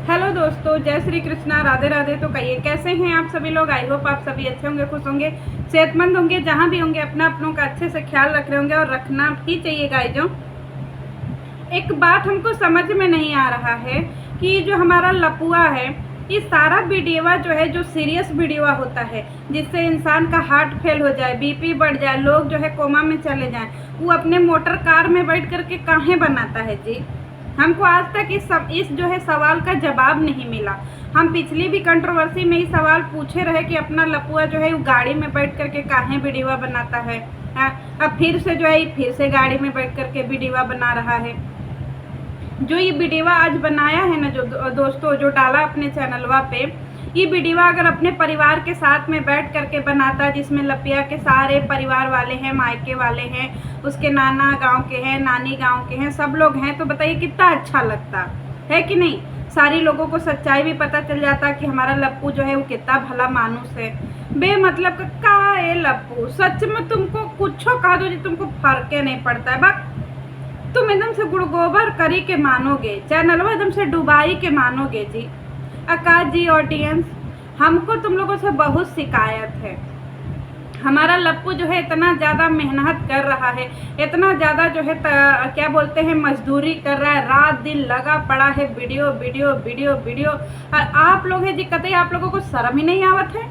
Hello दोस्तों, जय श्री कृष्णा, राधे राधे। तो कहिए कैसे हैं आप सभी लोग। आई होप आप सभी अच्छे होंगे, खुश होंगे, सेहतमंद होंगे, जहाँ भी होंगे अपना अपनों का अच्छे से ख्याल रख रहे होंगे और रखना भी चाहिए गाइजों। एक बात हमको समझ में नहीं आ रहा है कि जो हमारा लपुआ है, ये सारा वीडियोवा जो है, जो सीरियस वीडियोवा होता है जिससे इंसान का हार्ट फेल हो जाए, बीपी बढ़ जाए, लोग जो है कोमा में चले जाएं, वो अपने मोटर कार में बैठ करके काहे बनाता है जी। हमको आज तक इस जो है सवाल का जवाब नहीं मिला। हम पिछली भी कंट्रोवर्सी में ही सवाल पूछे रहे कि अपना लपुआ जो है वो गाड़ी में बैठ करके काहे वीडियोवा बनाता है। अब फिर से जो है फिर से गाड़ी में बैठ करके वीडियोवा बना रहा है। जो ये वीडियोवा आज बनाया है ना, जो दोस्तों जो डाला अपने चैनलवा पे, ये वीडियोवा अगर अपने परिवार के साथ में बैठ करके बनाता, जिसमें लपिया के सारे परिवार वाले हैं, मायके वाले हैं, उसके नाना गांव के हैं, नानी गांव के हैं, सब लोग हैं, तो बताइए कितना अच्छा लगता है कि नहीं। सारी लोगों को सच्चाई भी पता चल जाता कि हमारा लप्पू जो है वो कितना भला मानुस है। बेमतलब का ये लप्पू, सच में तुमको कुछ कहा दो जी, तुमको फर्क नहीं पड़ता है। बस तुम एकदम से गुड़ गोबर करी के मानोगे, चैनलवा एकदम से डुबाई के मानोगे जी। आकाश जी ऑडियंस, हमको तुम लोगों से बहुत शिकायत है। हमारा लप्पू जो है इतना ज़्यादा मेहनत कर रहा है, इतना ज़्यादा जो है क्या बोलते हैं मजदूरी कर रहा है, रात दिन लगा पड़ा है वीडियो वीडियो वीडियो वीडियो। और आप लोग है जी, कतई आप लोगों को शर्म ही नहीं आवत है।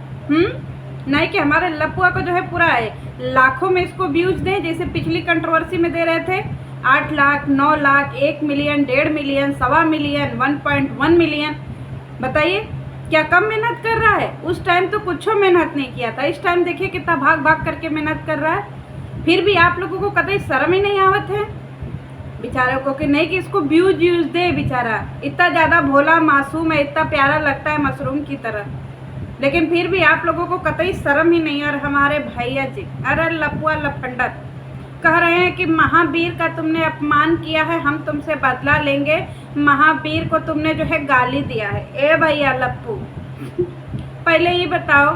नहीं कि हमारे लप्पुआ को जो है पूरा है लाखों में इसको व्यूज दें, जैसे पिछली कंट्रोवर्सी में दे रहे थे 8 lakh, 9 lakh, 1 million, 1.5 million, 1.25 million, 1.1 million. बताइए क्या कम मेहनत कर रहा है। उस टाइम तो कुछ मेहनत नहीं किया था, इस टाइम देखिए कितना भाग भाग करके मेहनत कर रहा है। फिर भी आप लोगों को कतई शर्म ही नहीं आवत है बेचारे को कि नहीं कि इसको व्यूज दे। बेचारा इतना ज़्यादा भोला मासूम है, इतना प्यारा लगता है मशरूम की तरह, लेकिन फिर भी आप लोगों को कतई शर्म ही नहीं। और हमारे भैया जी, अरे लपुआ लफंडर कह रहे हैं कि महावीर का तुमने अपमान किया है, हम तुमसे बदला लेंगे। महावीर को तुमने जो है गाली दिया है। ए भैया लप्पू, पहले ये बताओ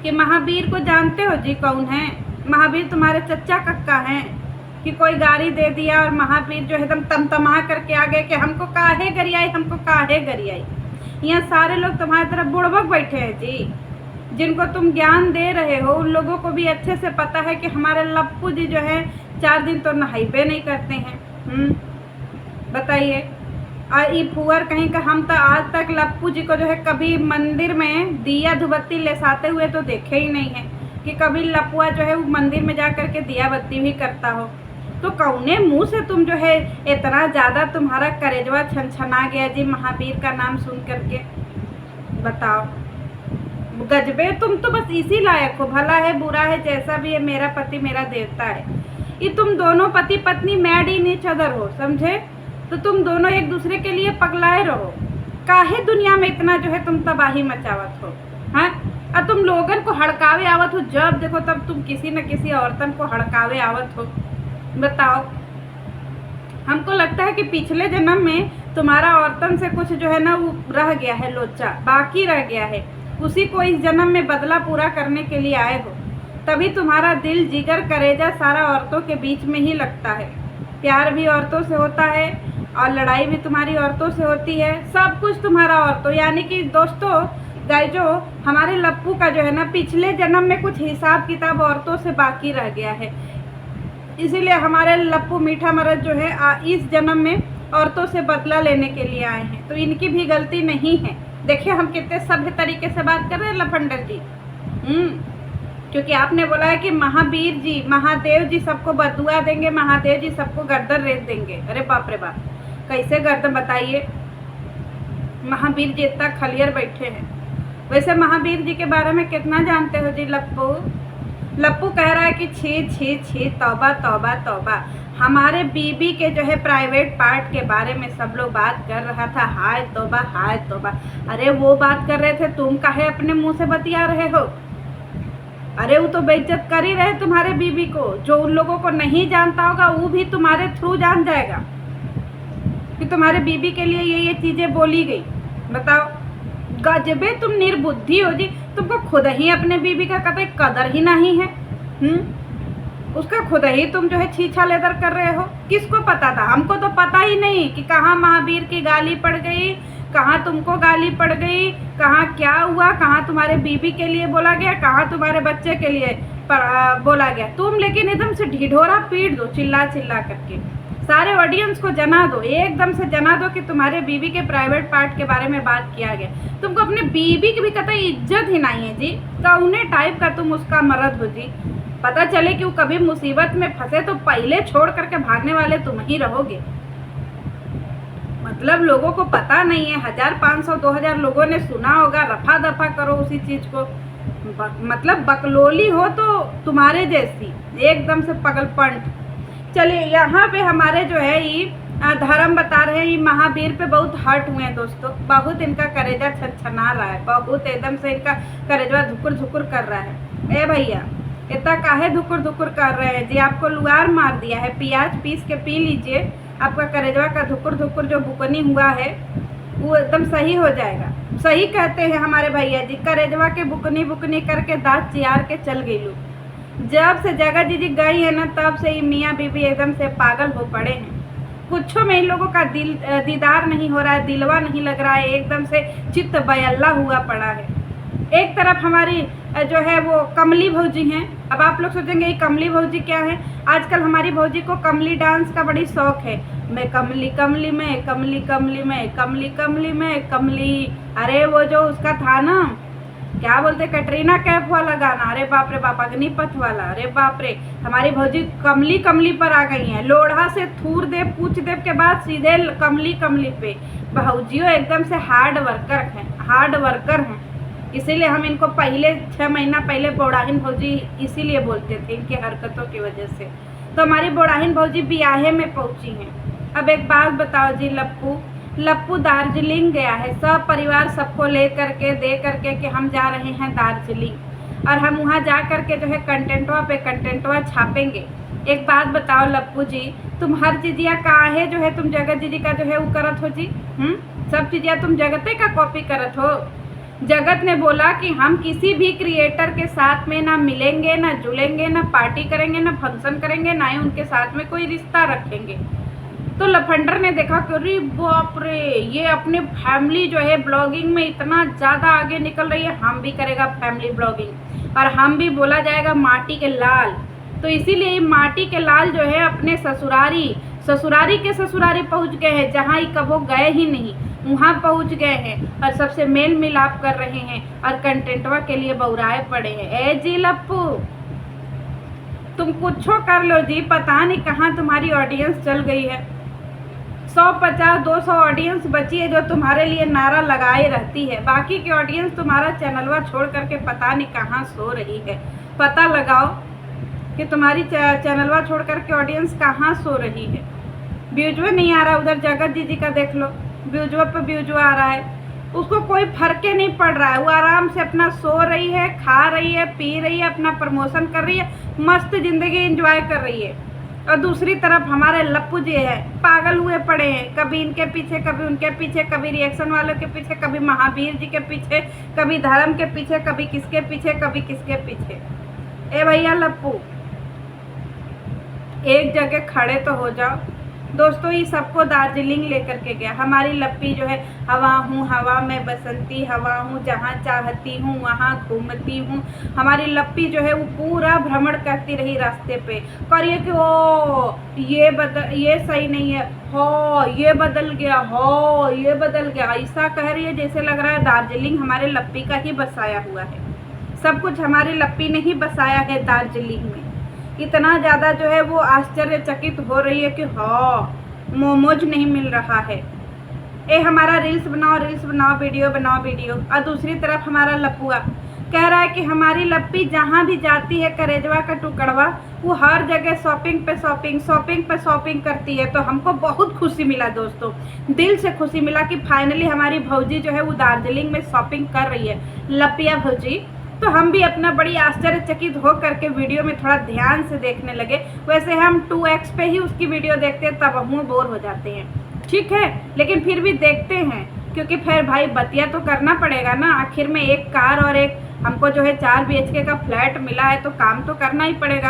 कि महावीर को जानते हो जी कौन है। महावीर तुम्हारे चच्चा कक्का हैं कि कोई गाली दे दिया और महावीर जो है एकदम तमतमा करके आ गए कि हमको काहे गरियाई, हमको काहे गरियाई। यहाँ सारे लोग तुम्हारी तरफ बुड़बक बैठे हैं जी, जिनको तुम ज्ञान दे रहे हो उन लोगों को भी अच्छे से पता है कि हमारे लप्पू जी जो है 4 दिन तो नहाइबे नहीं करते हैं। बताइए। और ये फुअर कहीं का, हम तो आज तक लप्पू जी को जो है कभी मंदिर में दिया धुबत्ती लेसाते हुए तो देखे ही नहीं है कि कभी लपुआ जो है वो मंदिर में जा करके दिया बत्ती भी करता हो। तो कौने मुंह से तुम जो है इतना ज़्यादा तुम्हारा करेजवा छनछना गया जी महावीर का नाम सुन करके। बताओ गजबे, तुम तो बस इसी लायक हो, भला है बुरा है जैसा भी है, मेरा पति मेरा देवता है। ये तुम दोनों पति पत्नी मैड इन ईच अदर हो, समझे। तो तुम दोनों एक दूसरे के लिए पगलाए रहो। काहे दुनिया में इतना जो है तुम तबाही मचावत हो। हाँ, और तुम लोगन को हड़कावे आवत हो, जब देखो तब तुम किसी न किसी औरतन को हड़कावे आवत हो। बताओ, हमको लगता है कि पिछले जन्म में तुम्हारा औरतन से कुछ जो है ना वो रह गया है, लोचा बाकी रह गया है, उसी को इस जन्म में बदला पूरा करने के लिए आए हो। तभी तुम्हारा दिल जिगर करेजा सारा औरतों के बीच में ही लगता है। प्यार भी औरतों से होता है और लड़ाई भी तुम्हारी औरतों से होती है, सब कुछ तुम्हारा औरतों। यानी कि दोस्तों गाइजो, हमारे लप्पू का जो है ना पिछले जन्म में कुछ हिसाब किताब औरतों से बाकी रह गया है, इसीलिए हमारे लप्पू मीठा मरद जो है इस जन्म में औरतों से बदला लेने के लिए आए हैं। तो इनकी भी गलती नहीं है। देखिए हम कितने सभ्य तरीके से बात कर रहे हैं लफंडर जी। क्योंकि आपने बोला है कि महावीर जी, महादेव जी सबको बदुआ देंगे, महादेव जी सबको गर्दन रेत देंगे। अरे बाप रे बाप, कैसे गर्दन बताइए। महावीर जी इतना खलियर बैठे हैं। वैसे महावीर जी के बारे में कितना जानते हो जी लप्पू। लप्पू कह रहा है कि छी छी छी, तौबा तौबा तौबा। हमारे बीबी के जो है प्राइवेट पार्ट के बारे में सब लोग बात कर रहा था, हाय तौबा हाय तौबा। अरे वो बात कर रहे थे, तुम काहे अपने मुंह से बतिया रहे हो। अरे वो तो बेइज्जत कर ही रहे तुम्हारे बीबी को। जो उन लोगों को नहीं जानता होगा वो भी तुम्हारे थ्रू जान जाएगा कि तुम्हारे बीबी के लिए ये चीज़ें बोली गई। बताओ गजबे, तुम निर्बुद्धि हो जी। तुमको खुद ही अपने बीबी का कतई कदर ही नहीं है। उसका खुद ही तुम जो है छीछा लेदर कर रहे हो। किसको पता था? हमको तो पता ही नहीं कि कहाँ महावीर की गाली पड़ गई, कहाँ तुमको गाली पड़ गई, कहाँ क्या हुआ, कहाँ तुम्हारे बीबी के लिए बोला गया, कहाँ तुम्हारे बच्चे के लिए बोला गया। तुम लेकिन एकदम से ढिढोरा पीट दो चिल्ला चिल्ला करके, सारे ऑडियंस को जना दो, एकदम से जना दो कि तुम्हारे बीबी के प्राइवेट पार्ट के बारे में बात किया गया। तुमको अपने बीबी की भी कतई इज्जत ही नहीं है जी, कौने टाइप का तुम उसका मर्द हो जी। पता चले कि वो कभी मुसीबत में फंसे तो पहले छोड़ करके भागने वाले तुम ही रहोगे। मतलब लोगों को पता नहीं है, 1500-2000 लोगों ने सुना होगा, रफा दफा करो उसी चीज को। मतलब बकलोली हो तो तुम्हारे जैसी एकदम से पगलपंट। चलिए यहाँ पे हमारे जो है ये धर्म बता रहे हैं, ये महावीर पे बहुत हर्ट हुए हैं दोस्तों, बहुत इनका करेजा छनछना रहा है, बहुत एकदम से इनका करेजा धुकुर धुकुर कर रहा है। ए भैया इतना काहे धुकुर धुकुर कर रहे हैं जी? आपको लुआर मार दिया है, प्याज पीस के पी लीजिए, आपका करेजवा का धुकुर धुकुर जो बुकनी हुआ है वो एकदम सही हो जाएगा। सही कहते हैं हमारे भैया जी, करेजवा के बुकनी बुकनी करके दांत चियार के चल गई लोग। जब से जगह जी गई है ना, तब से ही मियाँ बीबी एकदम से पागल हो पड़े हैं। कुछों में इन लोगों का दीदार नहीं हो रहा है, दिलवा नहीं लग रहा है, एकदम से चित्त बयल्ला हुआ पड़ा है। एक तरफ हमारी जो है वो कमली भौजी हैं। अब आप लोग सोचेंगे ये कमली भौजी क्या है? आजकल हमारी भौजी को कमली डांस का बड़ी शौक है। मैं कमली कमली में, कमली कमली में, कमली कमली में, कमली। अरे वो जो उसका था ना, क्या बोलते, कटरीना कैफ वाला गाना, अरे बाप रे बाप, अग्निपथ वाला, अरे बाप रे। हमारी भौजी कमली कमली पर आ गई हैं। लोढ़ा से थूर दे पूछ देव के बाद सीधे कमली कमली पे। भौजियों एकदम से हार्ड वर्कर हैं। इसीलिए हम इनको पहले 6 महीना पहले बौड़ाहिन भौजी इसीलिए बोलते थे, इनकी हरकतों की वजह से। तो हमारी बौड़ाहिन भौजी बियाहे में पहुंची हैं। अब एक बात बताओ जी, लप्पू दार्जिलिंग गया है, सब परिवार सबको ले करके दे करके कि हम जा रहे हैं दार्जिलिंग, और हम वहाँ जा करके जो है कंटेंटवा छापेंगे। एक बात बताओ लप्पू जी, तुम हर चीजिया काहे जो है तुम जगत जी का जो है वो करत हो जी? सब चीजिया तुम जगते का कॉपी करत हो। जगत ने बोला कि हम किसी भी क्रिएटर के साथ में ना मिलेंगे, ना जुलेंगे, ना पार्टी करेंगे, ना फंक्शन करेंगे, ना ही उनके साथ में कोई रिश्ता रखेंगे। तो लफंडर ने देखा कि अरे बाप रे, ये अपने फैमिली जो है ब्लॉगिंग में इतना ज़्यादा आगे निकल रही है, हम भी करेगा फैमिली ब्लॉगिंग, और हम भी बोला जाएगा माटी के लाल। तो इसीलिए माटी के लाल जो है अपने ससुरारी के ससुरारी पहुंच गए हैं, जहाँ ही कबो गए ही नहीं वहाँ पहुंच गए हैं, और सबसे मेल मिलाप कर रहे हैं, और कंटेंटवा के लिए बौराए पड़े हैं। ए जी लप्पू, तुम कुछो कर लो जी, पता नहीं कहाँ तुम्हारी ऑडियंस चल गई है। 150-200 ऑडियंस बची है जो तुम्हारे लिए नारा लगाए रहती है, बाकी की ऑडियंस तुम्हारा चैनलवा छोड़ करके पता नहीं कहाँ सो रही है। पता लगाओ कि तुम्हारी चैनलवा छोड़ करके ऑडियंस कहाँ सो रही है। व्यूजवा नहीं आ रहा, उधर जगत जी का देख लो, व्यूजवा पे व्यूजवा आ रहा है, उसको कोई फर्क ही नहीं पड़ रहा है। वो आराम से अपना सो रही है, खा रही है, पी रही है, अपना प्रमोशन कर रही है, मस्त जिंदगी एंजॉय कर रही है। और दूसरी तरफ हमारे लप्पू जी है, पागल हुए पड़े हैं, कभी इनके पीछे, कभी उनके पीछे, कभी रिएक्शन वालों के पीछे, कभी महावीर जी के पीछे, कभी धर्म के पीछे, कभी किसके पीछे, कभी किसके पीछे। ए भैया लप्पू, एक जगह खड़े तो हो जाओ। दोस्तों ये सबको दार्जिलिंग लेकर के गया। हमारी लप्पी जो है, हवा हूँ हवा में बसंती हवा हूँ, जहाँ चाहती हूँ वहाँ घूमती हूँ। हमारी लप्पी जो है वो पूरा भ्रमण करती रही रास्ते पे, करिए कि ओ ये सही नहीं है, हो ये बदल गया, हो ये बदल गया, ऐसा कह रही है जैसे लग रहा है दार्जिलिंग हमारे लप्पी का ही बसाया हुआ है। सब कुछ हमारी लप्पी ने ही बसाया है दार्जिलिंग में। इतना ज़्यादा जो है वो आश्चर्यचकित हो रही है कि हाँ मोमोज नहीं मिल रहा है। हमारा रील्स बनाओ, वीडियो बनाओ। और दूसरी तरफ हमारा लप्पुआ कह रहा है कि हमारी लप्पी जहाँ भी जाती है करेजवा का टुकड़वा, वो हर जगह शॉपिंग पे शॉपिंग करती है। तो हमको बहुत खुशी मिला दोस्तों, दिल से खुशी मिला कि फाइनली हमारी भौजी जो है वो दार्जिलिंग में शॉपिंग कर रही है, लपिया भौजी। तो हम भी अपना बड़ी आश्चर्यचकित हो करके वीडियो में थोड़ा ध्यान से देखने लगे। वैसे हम 2x पे ही उसकी वीडियो देखते हैं, तब हम बोर हो जाते हैं, ठीक है, लेकिन फिर भी देखते हैं, क्योंकि फिर भाई बतिया तो करना पड़ेगा ना। आखिर में एक कार और एक हमको जो है 4 BHK का फ्लैट मिला है, तो काम तो करना ही पड़ेगा,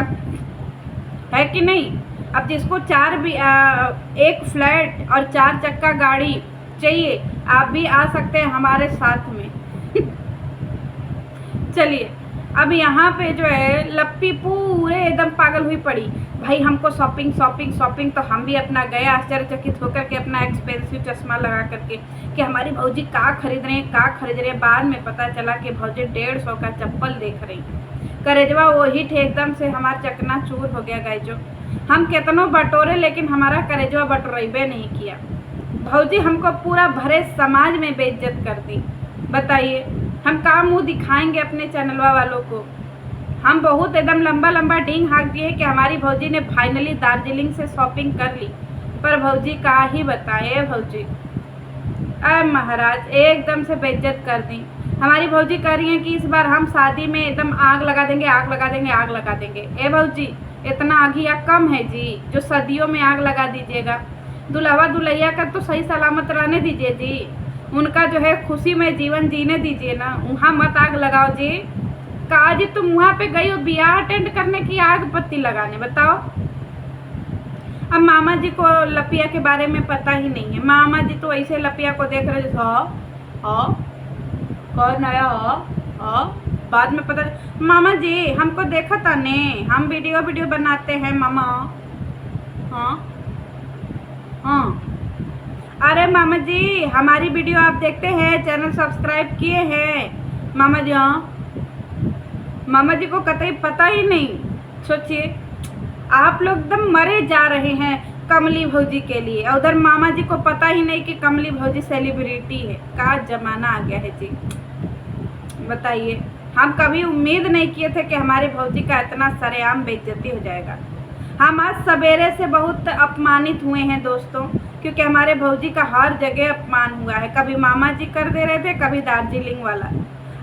है कि नहीं। अब जिसको एक फ्लैट और 4 चक्का गाड़ी चाहिए, आप भी आ सकते हैं हमारे साथ में। चलिए, अब यहाँ पे जो है लप्पी पूरे एकदम पागल हुई पड़ी, भाई हमको शॉपिंग शॉपिंग शॉपिंग। तो हम भी अपना गए आश्चर्यचकित होकर के अपना एक्सपेंसिव चश्मा लगा करके कि हमारी भौजी का खरीद रहे हैं। बाद में पता चला कि भौजी 150 का चप्पल देख रही हैं। करेजवा वही थे, एकदम से हमारा चकना चूर हो गया गाइजो। हम कितनों बटोरे लेकिन हमारा करेजवा बटोरेबे नहीं किया। भौजी हमको पूरा भरे समाज में बेइज्जत कर दी। बताइए हम कहाँ मुँह दिखाएंगे अपने चैनलवा वालों को। हम बहुत एकदम लंबा लंबा डींग हाँक दिए कि हमारी भौजी ने फाइनली दार्जिलिंग से शॉपिंग कर ली, पर भौजी का ही बताए भौजी। अरे महाराज एकदम से बेइज्जत कर दी। हमारी भौजी कह रही हैं कि इस बार हम शादी में एकदम आग लगा देंगे, आग लगा देंगे, आग लगा देंगे। ए भौजी इतना आगिया कम है जी जो सदियों में आग लगा दीजिएगा। दुल्हवा दुल्हैया का तो सही सलामत रहने दीजिए जी, उनका जो है खुशी में जीवन जीने दीजिए ना, वहाँ मत आग लगाओ जी। कहा जी तुम वहाँ पे गई हो ब्याह अटेंड करने की आग पत्ती लगाने, बताओ। अब मामा जी को लपिया के बारे में पता ही नहीं है। मामा जी तो ऐसे लपिया को देख रहे कौन आया बाद में पता। मामा जी हमको देखा था ने, हम वीडियो बनाते हैं मामा। हाँ अरे मामा जी हमारी वीडियो आप देखते हैं, चैनल सब्सक्राइब किए हैं मामा जी। हाँ मामा जी को कतई पता ही नहीं। सोचिए आप लोग एकदम मरे जा रहे हैं कमली भौजी के लिए, और उधर मामा जी को पता ही नहीं कि कमली भौजी सेलिब्रिटी है। का जमाना आ गया है जी, बताइए। हम कभी उम्मीद नहीं किए थे कि हमारी भौजी का इतना सरेआम बेइज्जती हो जाएगा। हम आज सवेरे से बहुत अपमानित हुए हैं दोस्तों, क्योंकि हमारे भौजी का हर जगह अपमान हुआ है। कभी मामा जी कर दे रहे थे, कभी दार्जिलिंग वाला।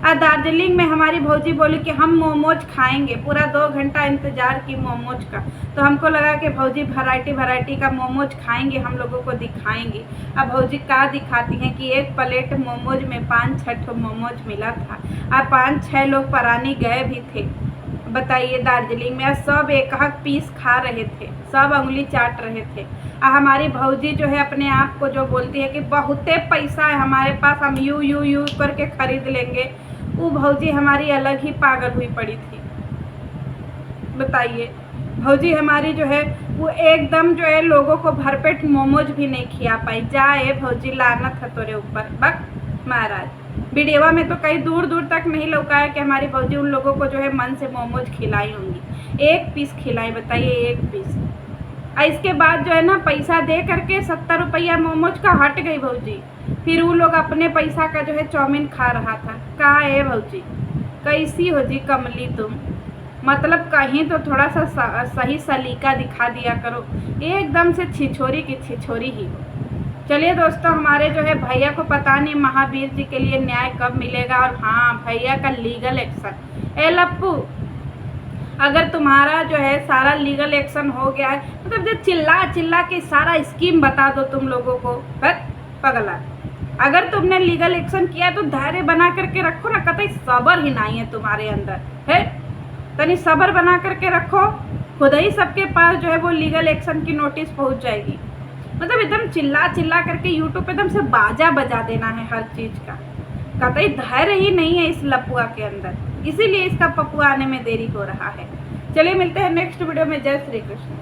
और दार्जिलिंग में हमारी भौजी बोली कि हम मोमोज खाएंगे, पूरा 2 घंटा इंतजार की मोमोज का। तो हमको लगा कि भौजी वैरायटी का मोमोज खाएंगे, हम लोगों को दिखाएंगे। अब भौजी का दिखाती हैं कि एक प्लेट मोमोज में 5-6 मोमोज मिला था, और 5-6 लोग परानी गए भी थे। बताइए दार्जिलिंग में सब एक पीस खा रहे थे, सब उंगली चाट रहे थे। हमारी भौजी जो है अपने आप को जो बोलती है कि बहुते पैसा है हमारे पास, हम यू करके खरीद लेंगे, वो भौजी हमारी अलग ही पागल हुई पड़ी थी। बताइए भौजी हमारी जो है वो एकदम जो है लोगों को भरपेट मोमोज भी नहीं खिला पाई। जाए भौजी लानत है तोरे ऊपर, बक महाराज। वीडियोवा में तो कहीं दूर दूर तक नहीं लौकाया कि हमारी भौजी उन लोगों को जो है मन से मोमोज खिलाई होंगी। 1 पीस खिलाई, बताइए 1 पीस। इसके बाद जो है ना पैसा दे करके 70 रुपया मोमोज का हट गई भौजी। फिर वो लोग अपने पैसा का जो है चाउमीन खा रहा था। कहा है भौजी कैसी हो जी कमली तुम, मतलब कहीं तो थोड़ा सा सही सलीका दिखा दिया करो, एकदम से छिछोरी की छिछोरी ही हो। चलिए दोस्तों, हमारे जो है भैया को पता नहीं महावीर जी के लिए न्याय कब मिलेगा। और हाँ, भैया का लीगल एक्शन। ए लप्पू, अगर तुम्हारा जो है सारा लीगल एक्शन हो गया है, मतलब जो चिल्ला के सारा स्कीम बता दो तुम लोगों को। पगला, अगर तुमने लीगल एक्शन किया तो धैर्य बना करके रखो ना, कतई सब्र ही नहीं है तुम्हारे अंदर है। तनी सब्र बना करके रखो, खुद ही सबके पास जो है वो लीगल एक्शन की नोटिस पहुंच जाएगी। मतलब एकदम चिल्ला करके यूट्यूब पे एकदम से बाजा बजा देना है हर चीज़ का। कतई धैर्य ही नहीं है इस लपुआ के अंदर, इसीलिए इसका पपुआ आने में देरी हो रहा है। चलिए मिलते हैं नेक्स्ट वीडियो में। जय श्री कृष्ण।